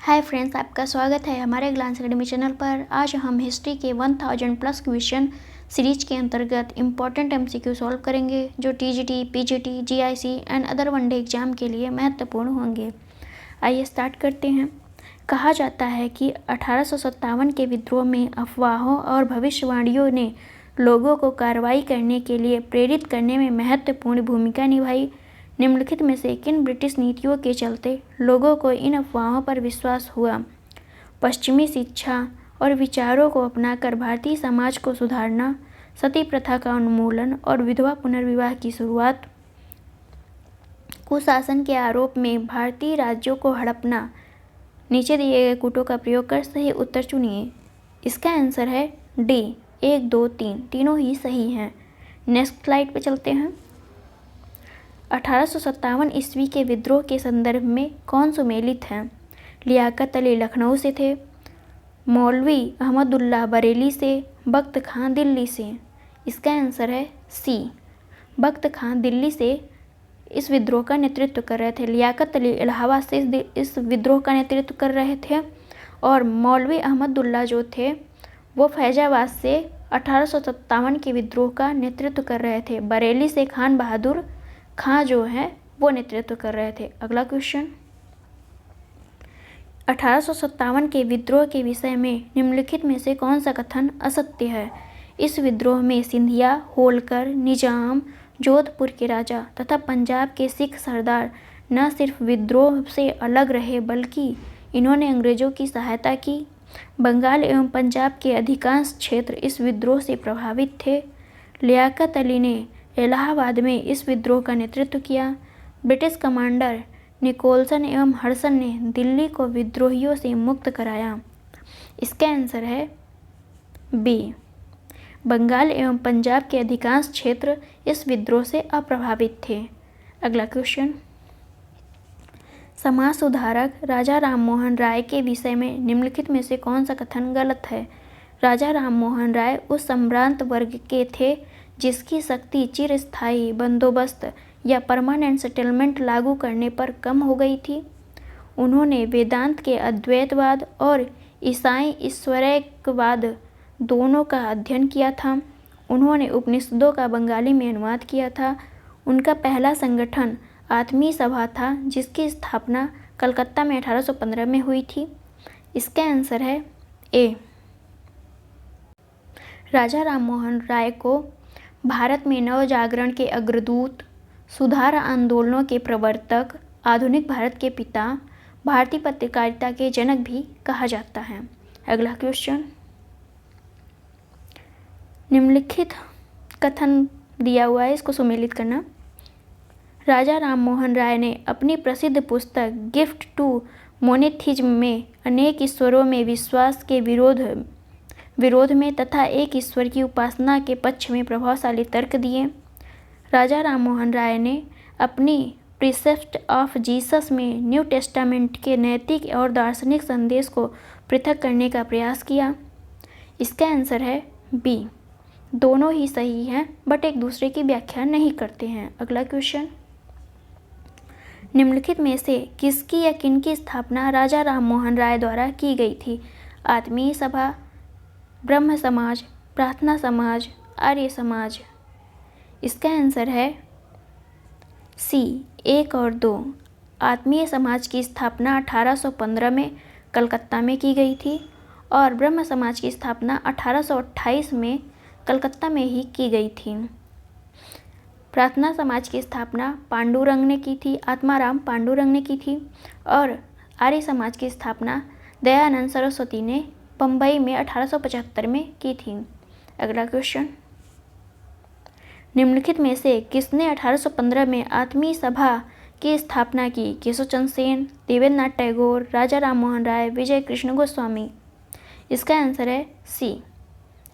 Hi friends, आपका स्वागत है हमारे ग्लांस एकेडमी चैनल पर। आज हम हिस्ट्री के 1000 प्लस क्वेश्चन सीरीज के अंतर्गत इम्पॉर्टेंट एमसीक्यू सॉल्व करेंगे जो TGT, PGT, GIC and other one day exam के लिए महत्वपूर्ण होंगे। आइए स्टार्ट करते हैं। कहा जाता है कि 1857 के विद्रोह में अफवाहों और भविष्यवाणियों ने लोगों को कार्रवाई करने के लिए प्रेरित करने में महत्वपूर्ण भूमिका निभाई। निम्नलिखित में से किन ब्रिटिश नीतियों के चलते लोगों को इन अफवाहों पर विश्वास हुआ? पश्चिमी शिक्षा और विचारों को अपनाकर भारतीय समाज को सुधारना, सती प्रथा का उन्मूलन और विधवा पुनर्विवाह की शुरुआत, कुशासन के आरोप में भारतीय राज्यों को हड़पना। नीचे दिए गए कूटों का प्रयोग कर सही उत्तर चुनिए। इसका आंसर है डी 1, 2, 3 तीनों ही सही हैं। नेक्स्ट स्लाइड पे चलते हैं। 1857 ईस्वी के विद्रोह के संदर्भ में कौन सुमेलित हैं? लियाकत अली लखनऊ से थे, मौलवी अहमदुल्लाह बरेली से, बख्त खां दिल्ली से। इसका आंसर है सी, बख्त खां दिल्ली से इस विद्रोह का नेतृत्व कर रहे थे। लियाकत अली इलाहाबाद से इस विद्रोह का नेतृत्व कर रहे थे और मौलवी अहमदुल्लाह जो थे वो फैजाबाद से 1857 के विद्रोह का नेतृत्व कर रहे थे। बरेली से खान बहादुर खां जो है वो नेतृत्व कर रहे थे। अगला क्वेश्चन, 1857 के विद्रोह के विषय में निम्नलिखित में से कौन सा कथन असत्य है? इस विद्रोह में सिंधिया, होलकर, निजाम, जोधपुर के राजा तथा पंजाब के सिख सरदार न सिर्फ विद्रोह से अलग रहे बल्कि इन्होंने अंग्रेजों की सहायता की। बंगाल एवं पंजाब के अधिकांश क्षेत्र इस विद्रोह से प्रभावित थे। लियाकत अली ने इलाहाबाद में इस विद्रोह का नेतृत्व किया। ब्रिटिश कमांडर निकोलसन एवं हडसन ने दिल्ली को विद्रोहियों से मुक्त कराया। इसका आंसर है बी, बंगाल एवं पंजाब के अधिकांश क्षेत्र इस विद्रोह से अप्रभावित थे। अगला क्वेश्चन, समाज सुधारक राजा राममोहन राय के विषय में निम्नलिखित में से कौन सा कथन गलत है? राजा राममोहन राय उस सम्भ्रांत वर्ग के थे जिसकी शक्ति चिरस्थायी बंदोबस्त या परमानेंट सेटलमेंट लागू करने पर कम हो गई थी। उन्होंने वेदांत के अद्वैतवाद और ईसाई ईश्वरैकवाद दोनों का अध्ययन किया था। उन्होंने उपनिषदों का बंगाली में अनुवाद किया था। उनका पहला संगठन आत्मीय सभा था जिसकी स्थापना कलकत्ता में 1815 में हुई थी। इसका आंसर है ए। राजा राममोहन राय को भारत में नवजागरण के अग्रदूत, सुधार आंदोलनों के प्रवर्तक, आधुनिक भारत के पिता, भारतीय पत्रकारिता के जनक भी कहा जाता है। अगला क्वेश्चन, निम्नलिखित कथन दिया हुआ है, इसको सुमेलित करना। राजा राममोहन राय ने अपनी प्रसिद्ध पुस्तक गिफ्ट टू मोनेथिज्म में अनेक ईश्वरों में विश्वास के विरोध में तथा एक ईश्वर की उपासना के पक्ष में प्रभावशाली तर्क दिए। राजा राममोहन राय ने अपनी प्रीसेप्ट ऑफ जीसस में न्यू टेस्टामेंट के नैतिक और दार्शनिक संदेश को पृथक करने का प्रयास किया। इसका आंसर है बी, दोनों ही सही हैं बट एक दूसरे की व्याख्या नहीं करते हैं। अगला क्वेश्चन, निम्नलिखित में से किसकी या किनकी स्थापना राजा राममोहन राय द्वारा की गई थी? आत्मीय सभा, ब्रह्म समाज, प्रार्थना समाज, आर्य समाज। इसका आंसर है सी, 1 और 2। आत्मीय समाज की स्थापना 1815 में कलकत्ता में की गई थी और ब्रह्म समाज की स्थापना 1828 में कलकत्ता में ही की गई थी। प्रार्थना समाज की स्थापना पांडुरंग ने की थी, आत्माराम पांडुरंग ने की थी और आर्य समाज की स्थापना दयानंद सरस्वती ने बम्बई में 1875 में की थी। अगला क्वेश्चन, निम्नलिखित में से किसने 1815 में आत्मीय सभा की स्थापना की? केशव चंद्र सेन, देवेंद्रनाथ टैगोर, राजा राममोहन राय, विजय कृष्ण गोस्वामी। इसका आंसर है सी।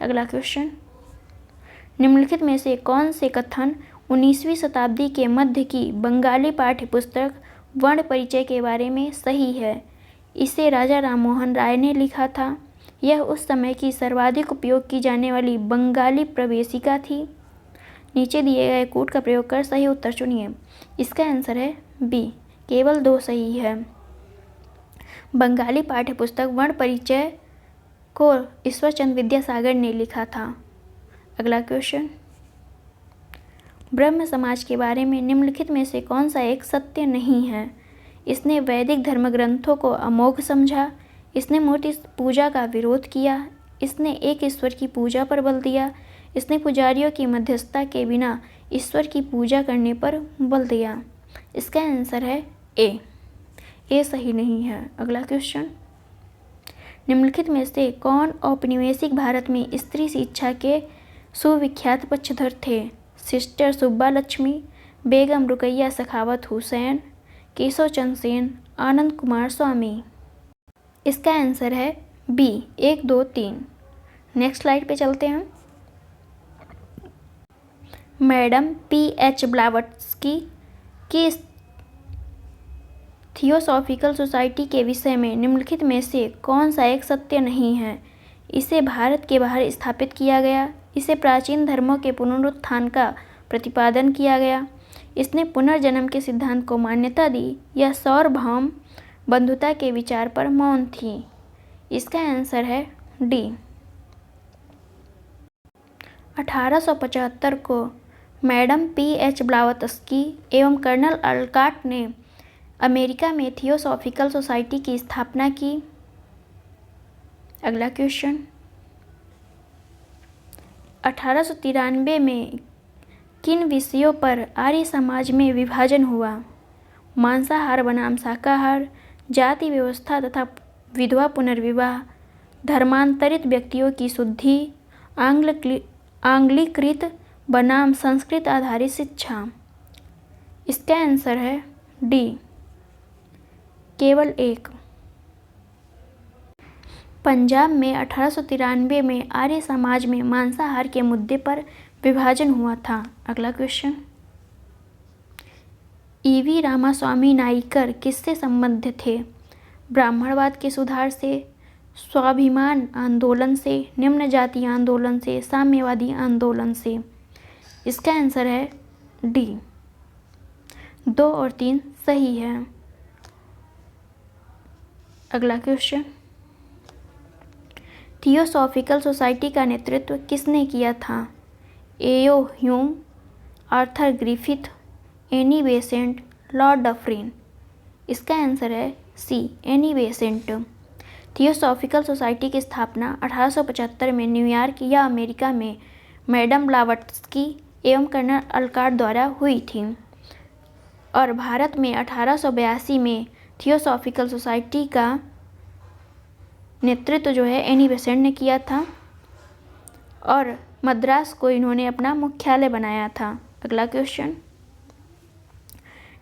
अगला क्वेश्चन, निम्नलिखित में से कौन से कथन 19वीं शताब्दी के मध्य की बंगाली पाठ्यपुस्तक वर्ण परिचय के बारे में सही है? इसे राजा राममोहन राय ने लिखा था। यह उस समय की सर्वाधिक उपयोग की जाने वाली बंगाली प्रवेशिका थी। नीचे दिए गए कूट का प्रयोग कर सही उत्तर चुनिए। इसका आंसर है बी, केवल 2 सही है। बंगाली पाठ्यपुस्तक वर्ण परिचय को ईश्वरचंद्र विद्यासागर ने लिखा था। अगला क्वेश्चन, ब्रह्म समाज के बारे में निम्नलिखित में से कौन सा एक सत्य नहीं है? इसने वैदिक धर्म ग्रंथों को अमोघ समझा, इसने मूर्ति पूजा का विरोध किया, इसने एक ईश्वर की पूजा पर बल दिया, इसने पुजारियों की मध्यस्थता के बिना ईश्वर की पूजा करने पर बल दिया। इसका आंसर है ए सही नहीं है। अगला क्वेश्चन, निम्नलिखित में से कौन औपनिवेशिक भारत में स्त्री शिक्षा के सुविख्यात पक्षधर थे? सिस्टर सुब्बा लक्ष्मी, बेगम रुकैया सखावत हुसैन, केशव चंद्र सेन, आनंद कुमार स्वामी। इसका आंसर है बी 1, 2, 3। नेक्स्ट स्लाइड पे चलते हैं। Madam P.H. ब्लावत्स्की की थियोसॉफिकल सोसाइटी के विषय में निम्नलिखित में से कौन सा एक सत्य नहीं है? इसे भारत के बाहर स्थापित किया गया, इसे प्राचीन धर्मों के पुनरुत्थान का प्रतिपादन किया गया, इसने पुनर्जन्म के सिद्धांत को मान्यता दी, या सार्वभौम बंधुता के विचार पर मौन थी। इसका आंसर है डी। 1875 को मैडम P.H. ब्लावत्स्की एवं कर्नल अलकाट ने अमेरिका में थियोसॉफिकल सोसाइटी की स्थापना की। अगला क्वेश्चन, 1893 में किन विषयों पर आर्य समाज में विभाजन हुआ? मांसाहार बनाम शाकाहार, जाति व्यवस्था तथा विधवा पुनर्विवाह, धर्मांतरित व्यक्तियों की शुद्धि, आंग्लीकृत बनाम संस्कृत आधारित शिक्षा। इसका आंसर है डी, केवल एक। पंजाब में 1893 में आर्य समाज में मांसाहार के मुद्दे पर विभाजन हुआ था। अगला क्वेश्चन, E.V. रामास्वामी नाइकर किससे संबंधित थे? ब्राह्मणवाद के सुधार से, स्वाभिमान आंदोलन से, निम्न जाति आंदोलन से, साम्यवादी आंदोलन से। इसका आंसर है डी, 2 और 3 सही है। अगला क्वेश्चन, थियोसॉफिकल सोसाइटी का नेतृत्व किसने किया था? A.O.. Hume, Arthur Griffith, Annie Besant, Lord Dufferin. इसका आंसर है सी, एनी बेसेंट। थियोसॉफिकल सोसाइटी की स्थापना 1875 में न्यूयॉर्क या अमेरिका में मैडम ब्लावत्स्की एवं कर्नल अलकाट द्वारा हुई थी और भारत में 1882 में थियोसॉफिकल सोसाइटी का नेतृत्व जो है एनी बेसेंट ने किया था और मद्रास को इन्होंने अपना मुख्यालय बनाया था। अगला क्वेश्चन,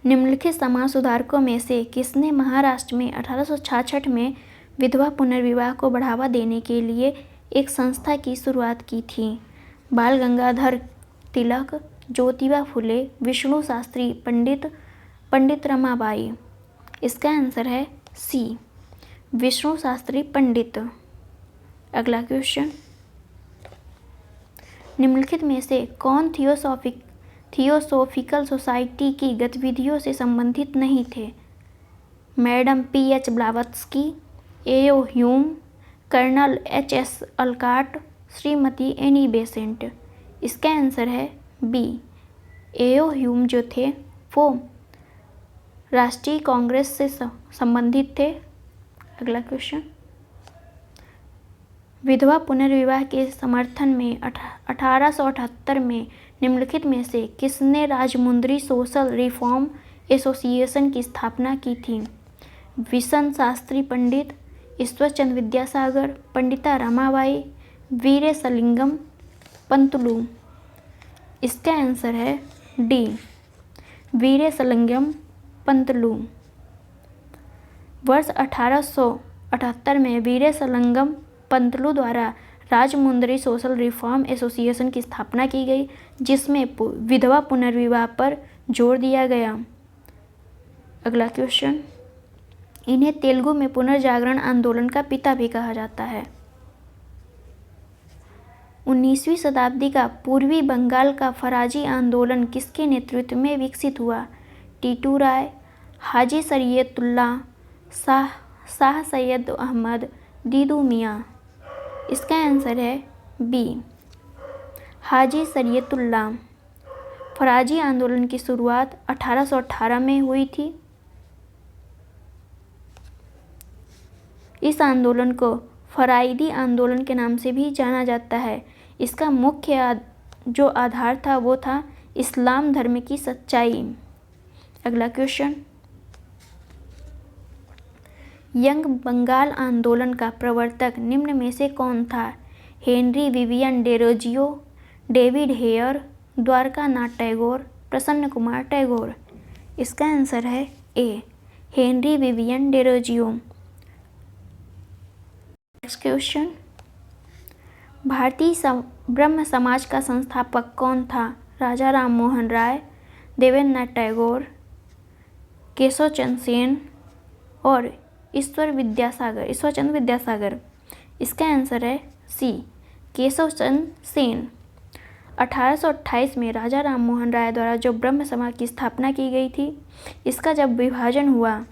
निम्नलिखित समाज सुधारकों में से किसने महाराष्ट्र में 1866 में विधवा पुनर्विवाह को बढ़ावा देने के लिए एक संस्था की शुरुआत की थी? बाल गंगाधर तिलक, ज्योतिबा फुले, विष्णु शास्त्री पंडित रमाबाई। इसका आंसर है सी, विष्णु शास्त्री पंडित। अगला क्वेश्चन, निम्नलिखित में से कौन थियोसॉफिकल सोसाइटी की गतिविधियों से संबंधित नहीं थे? Madam P.H. Blavatsky, A O. Hume, colonel H.S. Olcott, Shrimati Annie Besant. इसका आंसर है बी, ए.ओ. ह्यूम जो थे वो राष्ट्रीय कांग्रेस से संबंधित थे। अगला क्वेश्चन, विधवा पुनर्विवाह के समर्थन में 1878 में निम्नलिखित में से किसने राजमुंद्री सोशल रिफॉर्म एसोसिएशन की स्थापना की थी? विशन शास्त्री पंडित, ईश्वरचंद्र विद्यासागर, पंडिता रमाबाई, वीरेशलिंगम पंतुलू। इसका आंसर है डी, वीरेशलिंगम पंतुलू। वर्ष 1878 में वीरेशलिंगम पंतुलू द्वारा राजमुंद्री सोशल रिफॉर्म एसोसिएशन की स्थापना की गई, जिसमें विधवा पुनर्विवाह पर जोर दिया गया। अगला क्वेश्चन, इन्हें तेलुगु में पुनर्जागरण आंदोलन का पिता भी कहा जाता है। 19वीं शताब्दी का पूर्वी बंगाल का फराजी आंदोलन किसके नेतृत्व में विकसित हुआ? टीटू राय, हाजी शरीयतुल्लाह, शाह सैयद अहमद दीदू मियाँ। इसका आंसर है बी, हाजी शरीयतुल्लाह। फराजी आंदोलन की शुरुआत 1818 में हुई थी। इस आंदोलन को फराइदी आंदोलन के नाम से भी जाना जाता है। इसका मुख्य जो आधार था वो था इस्लाम धर्म की सच्चाई। अगला क्वेश्चन, यंग बंगाल आंदोलन का प्रवर्तक निम्न में से कौन था? Henry Vivian Derozio, David Hare, Dwarkanath Tagore, Prasanna Kumar Tagore. इसका आंसर है A, Henry Vivian Derozio. Next question, Bharatiya Brahmo समाज का संस्थापक कौन था? राजा राम मोहन राय, देवेंद्र नाथ टैगोर, केशव चंद्र सेन और ईश्वरचंद्र विद्यासागर। इसका आंसर है सी, केशव चंद्र सेन। 1828 में राजा राम मोहन राय द्वारा जो ब्रह्म समाज की स्थापना की गई थी, इसका जब विभाजन हुआ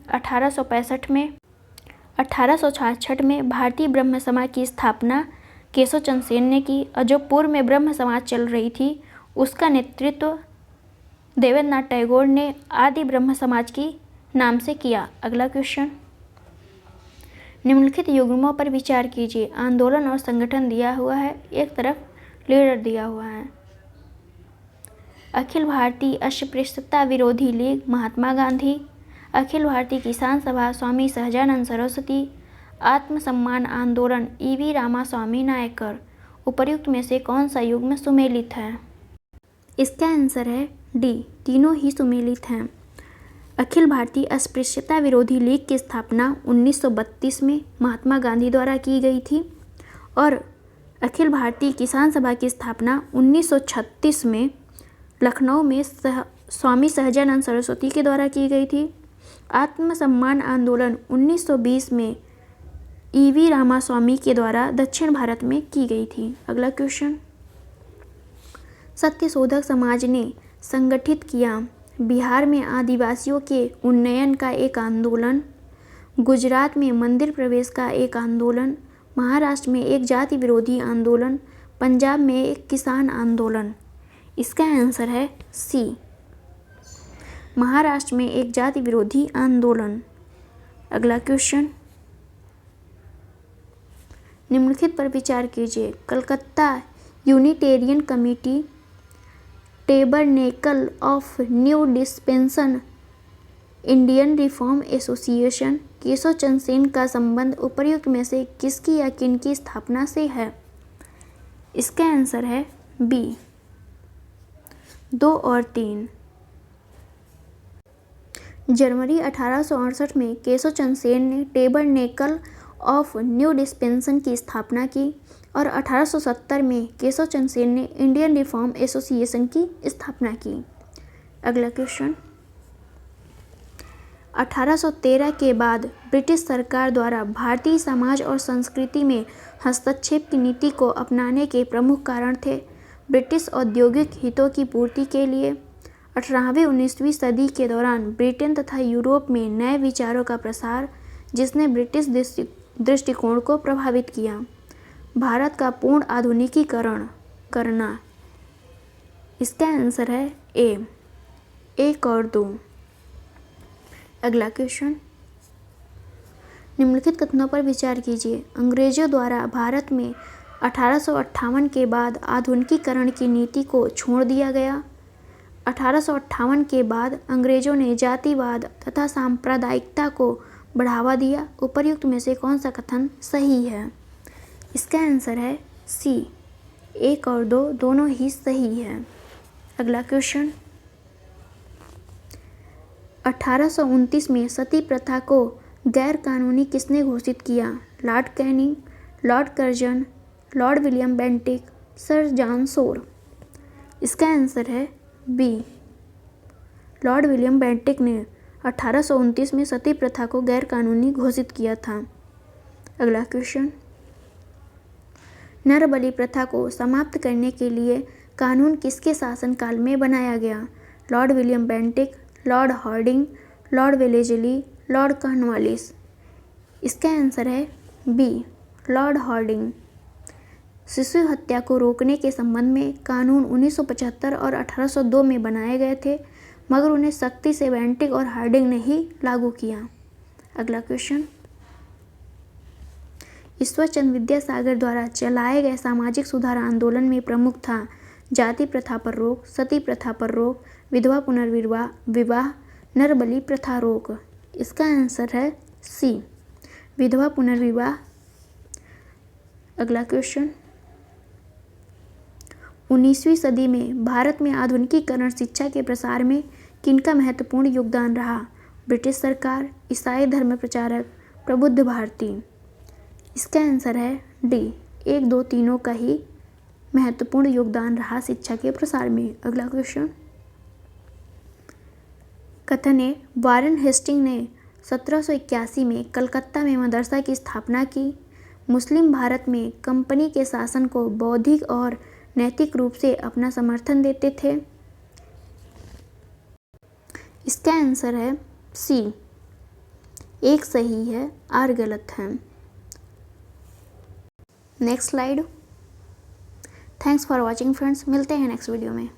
1866 में भारतीय ब्रह्म समाज की स्थापना केशव चंद्र सेन ने की, और जो पूर्व में ब्रह्म समाज चल रही थी उसका नेतृत्व देवेंद्र नाथ टैगोर ने आदि ब्रह्म समाज की नाम से किया। अगला क्वेश्चन, निम्नलिखित युग्मों पर विचार कीजिए। आंदोलन और संगठन दिया हुआ है, एक तरफ लीडर दिया हुआ है। अखिल भारतीय अस्पृश्यता विरोधी लीग महात्मा गांधी, अखिल भारतीय किसान सभा स्वामी सहजानंद सरस्वती, आत्मसम्मान आंदोलन ईवी रामास्वामी नायकर। उपर्युक्त में से कौन सा युग्म सुमेलित है? इसका आंसर है डी, तीनों ही सुमेलित हैं। अखिल भारतीय अस्पृश्यता विरोधी लीग की स्थापना 1932 में महात्मा गांधी द्वारा की गई थी और अखिल भारतीय किसान सभा की स्थापना 1936 में लखनऊ में स्वामी सहजानंद सरस्वती के द्वारा की गई थी। आत्मसम्मान आंदोलन 1920 में ईवी रामास्वामी के द्वारा दक्षिण भारत में की गई थी। अगला क्वेश्चन, सत्यशोधक समाज ने संगठित किया बिहार में आदिवासियों के उन्नयन का एक आंदोलन, गुजरात में मंदिर प्रवेश का एक आंदोलन, महाराष्ट्र में एक जाति विरोधी आंदोलन, पंजाब में एक किसान आंदोलन। इसका आंसर है सी, महाराष्ट्र में एक जाति विरोधी आंदोलन। अगला क्वेश्चन, निम्नलिखित पर विचार कीजिए। Calcutta Unitarian Committee, Tabernacle of New Dispensation, Indian Reform Association, Keshab Chandra Sen का संबंध उपर्युक्त में से किसकी या किनकी स्थापना से है? इसका आंसर है बी, 2 और 3। जनवरी 1868 में केशव चंद्र सेन ने टेबरनेकल ऑफ न्यू डिस्पेंसन की स्थापना की और 1870 में केशव चंद्र सेन ने इंडियन रिफॉर्म एसोसिएशन की स्थापना की। अगला क्वेश्चन, 1813 के बाद ब्रिटिश सरकार द्वारा भारतीय समाज और संस्कृति में हस्तक्षेप की नीति को अपनाने के प्रमुख कारण थे ब्रिटिश औद्योगिक हितों की पूर्ति के लिए 18वीं-19वीं सदी के दौरान ब्रिटेन तथा यूरोप में नए विचारों का प्रसार, जिसने ब्रिटिश दृष्टिकोण को प्रभावित किया। भारत का पूर्ण आधुनिकीकरण करना। इसका आंसर है ए, 1 और 2। अगला क्वेश्चन, निम्नलिखित कथनों पर विचार कीजिए। अंग्रेजों द्वारा भारत में 1858 के बाद आधुनिकीकरण की नीति को छोड़ दिया गया। 1858 के बाद अंग्रेजों ने जातिवाद तथा सांप्रदायिकता को बढ़ावा दिया। उपर्युक्त में से कौन सा कथन सही है? इसका आंसर है सी, 1 और 2 दोनों ही सही है। अगला क्वेश्चन, 1829 में सती प्रथा को गैर कानूनी किसने घोषित किया? Lord Canning, Lord Curzon, Lord William Bentinck, sir John Shore. इसका आंसर है बी, लॉर्ड विलियम बेंटिक ने 1829 में सती प्रथा को गैर कानूनी घोषित किया था। अगला क्वेश्चन, नरबलि प्रथा को समाप्त करने के लिए कानून किसके शासनकाल में बनाया गया? Lord William Bentinck, Lord Hardinge, Lord Wellesley, Lord Cornwallis. इसका आंसर है बी, लॉर्ड हार्डिंग। शिशु हत्या को रोकने के संबंध में कानून 1975 और 1802 में बनाए गए थे, मगर उन्हें सख्ती से बेंटिक और हार्डिंग ने ही लागू किया। अगला क्वेश्चन, ईश्वर चंद्र विद्यासागर द्वारा चलाए गए सामाजिक सुधार आंदोलन में प्रमुख था जाति प्रथा पर रोक, सती प्रथा पर रोक, विधवा पुनर्विवाह, नरबलि प्रथा रोक। इसका आंसर है सी, विधवा पुनर्विवाह। अगला क्वेश्चन, 19वीं सदी में भारत में आधुनिकीकरण शिक्षा के प्रसार में किनका महत्वपूर्ण योगदान रहा? ब्रिटिश सरकार, ईसाई धर्म प्रचारक, प्रबुद्ध भारती। इसका आंसर है डी, 1, 2, तीनों का ही महत्वपूर्ण योगदान रहा शिक्षा के प्रसार में। अगला क्वेश्चन, कथन है वारेन हेस्टिंग ने 1781 में कलकत्ता में मदरसा की स्थापना की। मुस्लिम भारत में कंपनी के शासन को बौद्धिक और नैतिक रूप से अपना समर्थन देते थे। इसका आंसर है सी, 1 सही है, आर गलत है। Next slide. Thanks for watching friends, मिलते हैं नेक्स्ट वीडियो में।